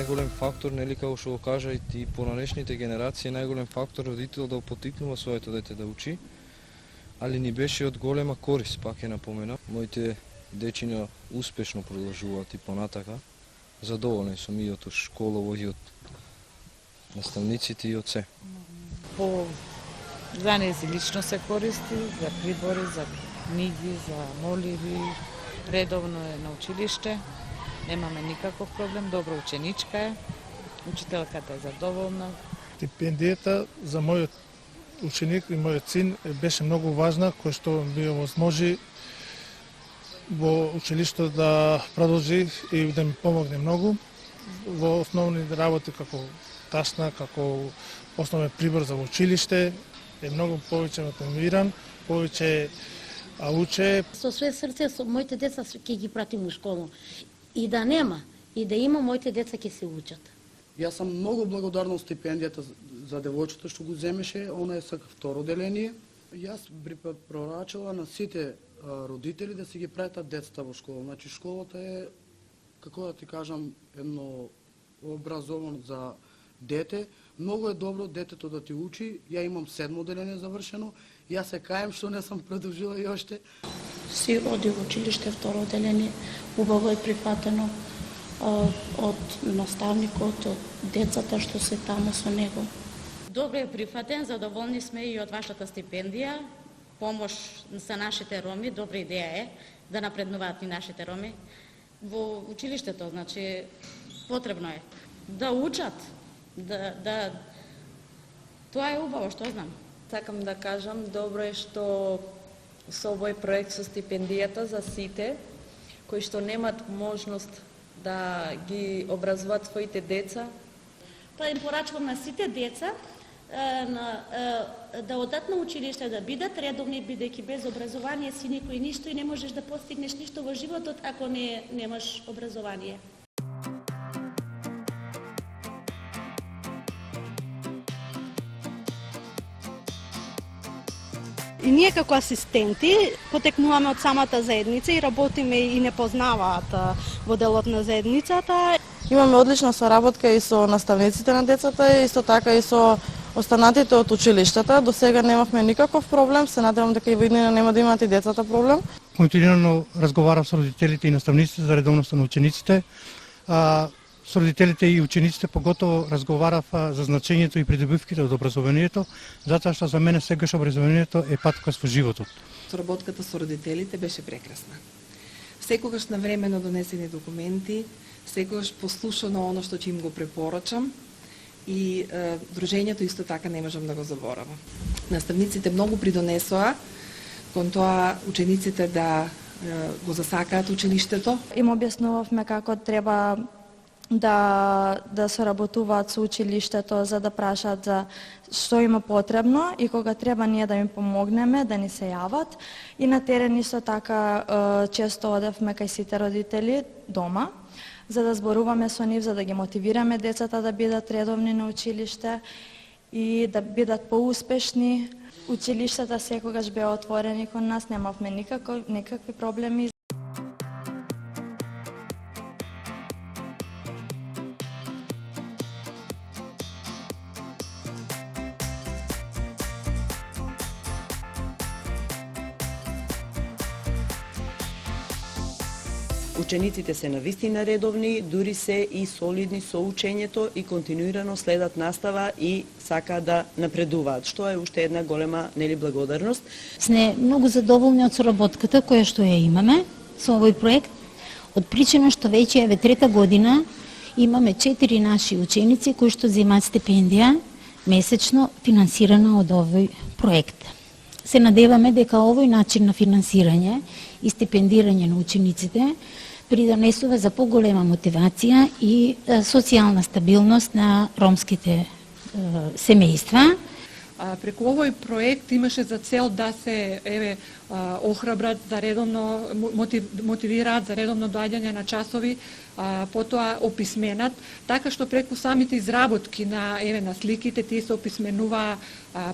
најголем фактор, нели како што го кажа и понатрешните генерации, најголем фактор родител да поттикнува своето дете да учи, али ни беше од голема корист, пак ќе напоменам. Моите дечиња успешно продолжуваат и понатака. Задоволен сум и од школово и од наставниците и од се. За нејзи лично се користи, за прибори, за книги, за моливи. Редовно е на училиште, немаме никаков проблем, добра ученичка е, учителката е задоволна. Стипендијата за мојот ученик и мојот син беше многу важна, кој што ми овозможи во училишто да продолжи и да ми помогне многу во основни работи како тасна, како основен прибор за училиште. Е многу повеќе мотивиран, повеќе уче. Со све срце, со моите деца ќе ги пратим у школа. И да нема, и да има, моите деца ќе се учат. Јас сум многу благодарна стипендијата за девојчето што го земеше, она е сака второ деление. Јас би прорачала на сите родители да си ги пратат децата во школа. Значи школата е, како да ти кажам, едно образовано за дете. Многу е добро детето да ти учи. Ја имам 7 деление завршено. Јас се каем што не сум продолжила и оште. Си оди во училиште второ деление, убаво е прифатено од наставникот, од децата што се таму со него. Добро е прифатен, задоволни сме и од вашата стипендија. Помош за нашите роми, добра идеја е да напреднуваат и нашите роми во училиштето, значи потребно е да учат, тоа е убаво, што знам. Сакам да кажам, добро е што со овој проект со стипендијата за сите кои што немат можност да ги образуваат своите деца. Тоа им порачувам на сите деца да одат на училиште, да бидат редовни, бидејќи без образование си никој ништо и не можеш да постигнеш ништо во животот ако немаш образование. И ние како асистенти потекнуваме од самата заедница и работиме и не познаваат во делот на заедницата. Имаме одлична соработка и со наставниците на децата, и исто така и со останатите од училиштата. До сега немавме никаков проблем, се надевам дека и во иднина нема да имаат и децата проблем. Континуирано разговарам со родителите и наставниците за редовноста на учениците. Со родителите и учениците поготово разговарав за значењето и придобивките од образованието, затоа што за мене сегаш образованието е патокас во животот. Соработката со родителите беше прекрасна. Секогаш навремено донесени документи, секогаш послушано оно што ќе им го препорачам и дружењето исто така не можам да го заборавам. Наставниците многу придонесоа кон тоа учениците да го засакаат училиштето. Им објаснувавме како треба да соработуваат со училиштето за да прашаат за што има потребно и кога треба ние да им помогнеме, да ни се јават. И на терен исто така често одевме кај сите родители дома, за да зборуваме со нив, за да ги мотивираме децата да бидат редовни на училиште и да бидат поуспешни. Училиштата секогаш беа отворени кон нас, немавме никакви проблеми. Учениците се навистина редовни, дури се и солидни со учењето и континуирано следат настава и сакаат да напредуваат, што е уште една голема благодарност. Сме многу задоволни од соработката која што ја имаме со овој проект, од причина што веќе еве трета година имаме 4 наши ученици кои што земаат стипендија месечно финансирана од овој проект. Се надеваме дека овој начин на финансирање и стипендирање на учениците придонесува за поголема мотивација и социјална стабилност на ромските семејства. Преку овој проект имаше за цел да се охрабрат за редовно, мотивираат за редовно доаѓање на часови, потоа описменат, така што преку самите изработки на сликите, тие се описменуваа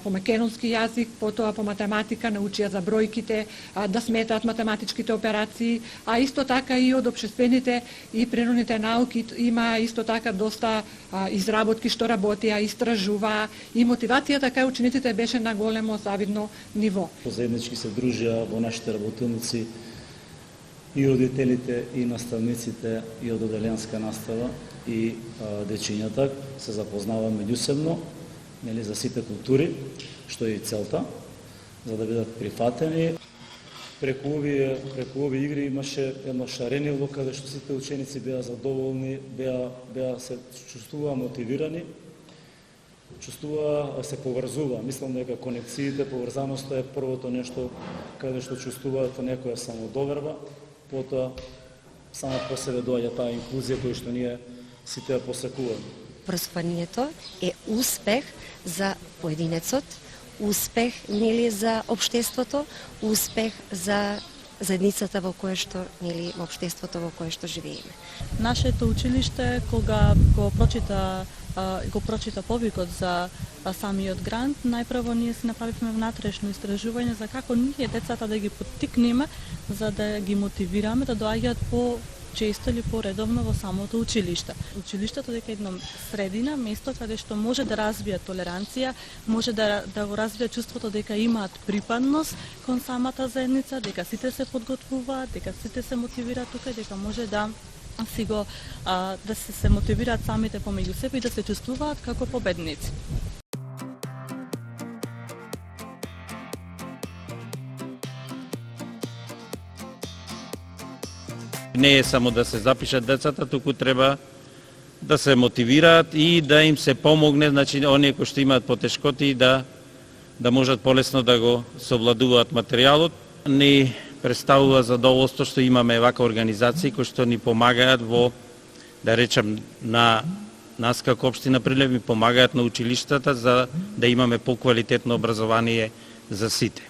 по македонски јазик, потоа по математика научија за бројките, да сметаат математичките операции, а исто така и од општествените и природните науки има исто така доста изработки што работија, истражуваа и мотивацијата кај учениците беше на големо завидно ниво. Заеднички се дружија во нашите работилници и родителите, и наставниците, и од оделенска настава, и дечињата се запознава меѓусебно, за сите култури, што е и целта, за да бидат прифатени. Преку овие игри имаше едно шаренило каде што сите ученици беа задоволни, се чувствуваа мотивирани, се поврзува. Мислам дека конекциите, поврзаноста е првото нешто каде што чувствуваат некоја самодоверба, потоа само по себе доаѓа таа инклузија која што ние сите ја посекуваме. Образованието е успех за поединецот, успех за општеството, успех за заедницата во кое што во општеството во кое што живееме. Нашето училиште кога го прочита повикот за самиот грант, најпрво ние си направивме внатрешно истражување за како ние децата да ги поттикнеме за да ги мотивираме да доаѓаат често или поредовно во самото училиште. Училиштето дека една средина, место каде што може да развија толеранција, може да го развија чувството дека имаат припадност кон самата заедница, дека сите се подготвуваат, дека сите се мотивираат тука, дека може да се мотивираат самите помеѓу себе и да се чувствуваат како победници. Не е само да се запишат децата, туку треба да се мотивираат и да им се помогне, значи оние кои што имаат потешкоти да можат полесно да го совладуваат материјалот. Ни представува задоволство што имаме вака организации кои што ни помагаат во, да речем, на нас како општина Прилеп, ми помагаат на училиштата за да имаме поквалитетно образование за сите.